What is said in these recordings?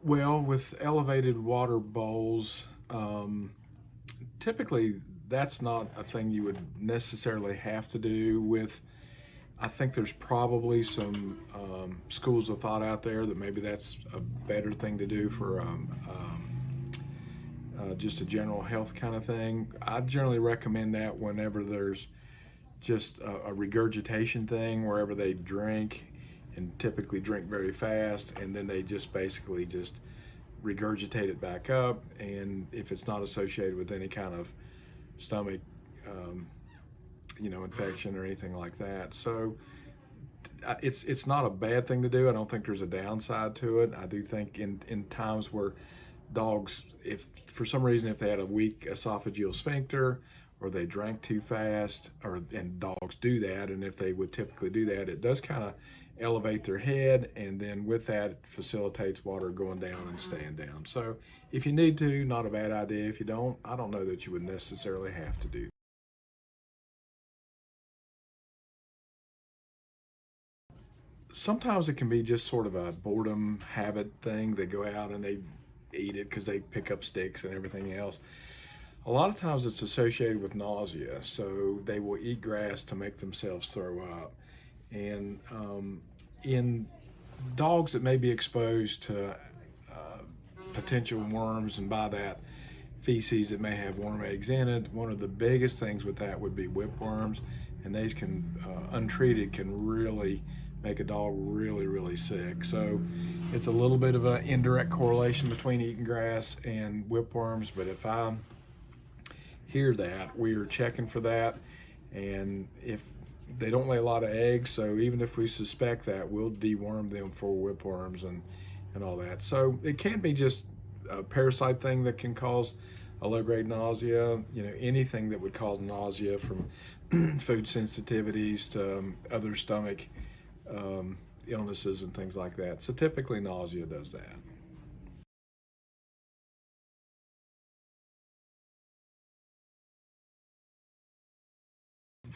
Well, with elevated water bowls, typically that's not a thing you would necessarily have to do with. I think there's probably some schools of thought out there that maybe that's a better thing to do for just a general health kind of thing. I generally recommend that whenever there's just a regurgitation thing, wherever they drink and typically drink very fast, and then they just basically just regurgitate it back up. And if it's not associated with any kind of stomach, infection or anything like that. So it's not a bad thing to do. I don't think there's a downside to it. I do think in times where dogs, if for some reason if they had a weak esophageal sphincter or they drank too fast, and dogs do that, and if they would typically do that, it does kind of elevate their head, and then with that it facilitates water going down and staying down. So if you need to, not a bad idea. If you don't, I don't know that you would necessarily have to do that. Sometimes it can be just sort of a boredom habit thing. They go out and they eat it because they pick up sticks and everything else. A lot of times it's associated with nausea, so they will eat grass to make themselves throw up. And in dogs that may be exposed to potential worms, and by that feces that may have worm eggs in it, one of the biggest things with that would be whipworms, and these can, untreated, can really make a dog really, really sick. So it's a little bit of an indirect correlation between eating grass and whipworms, but if I hear that, we are checking for that. And if they don't lay a lot of eggs, so even if we suspect that, we'll deworm them for whipworms and all that. So it can't be just a parasite thing that can cause a low-grade nausea. Anything that would cause nausea, from food sensitivities to other stomach illnesses and things like that. So typically nausea does that.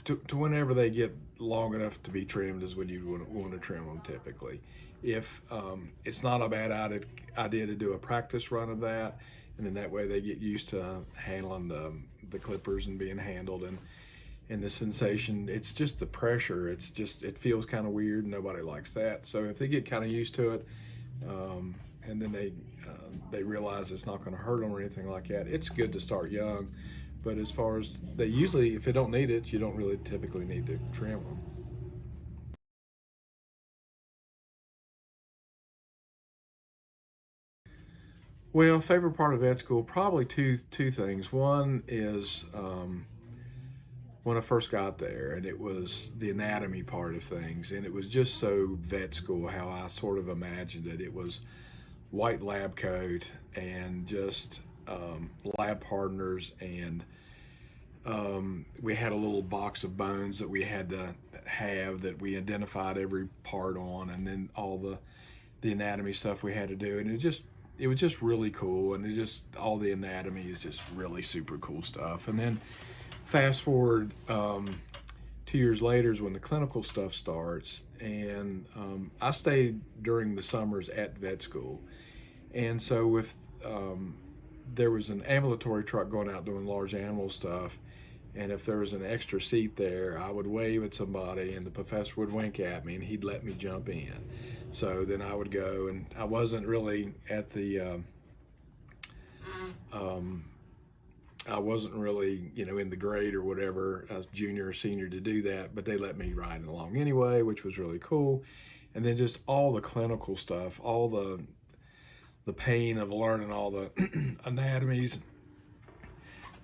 To whenever they get long enough to be trimmed is when you want to trim them typically. If it's not a bad idea to do a practice run of that, and then that way they get used to handling the clippers and being handled, and the sensation. It's just the pressure. It feels kind of weird. Nobody likes that. So if they get kind of used to it, and then they realize it's not going to hurt them or anything like that, it's good to start young. But as far as they usually, if they don't need it, you don't really typically need to trim them. Well, favorite part of vet school, probably two things. One is when I first got there, and it was the anatomy part of things, and it was just so vet school how I sort of imagined it. It was white lab coat and just lab partners, and we had a little box of bones that we had to have that we identified every part on, and then all the anatomy stuff we had to do, and it was just really cool, and all the anatomy is just really super cool stuff. And then fast forward 2 years later is when the clinical stuff starts, and I stayed during the summers at vet school, and so if there was an ambulatory truck going out doing large animal stuff, and if there was an extra seat there, I would wave at somebody and the professor would wink at me and he'd let me jump in. So then I would go, and I wasn't really at the I wasn't really, in the grade or whatever, as junior or senior, to do that, but they let me ride along anyway, which was really cool. And then just all the clinical stuff, all the pain of learning all the anatomies,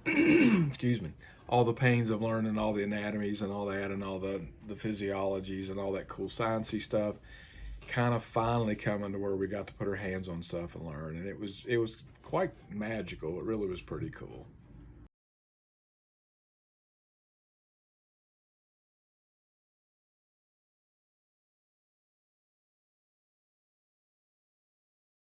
excuse me, all the pains of learning all the anatomies and all that, and all the physiologies and all that cool sciencey stuff, kind of finally coming to where we got to put our hands on stuff and learn. And it was quite magical. It really was pretty cool.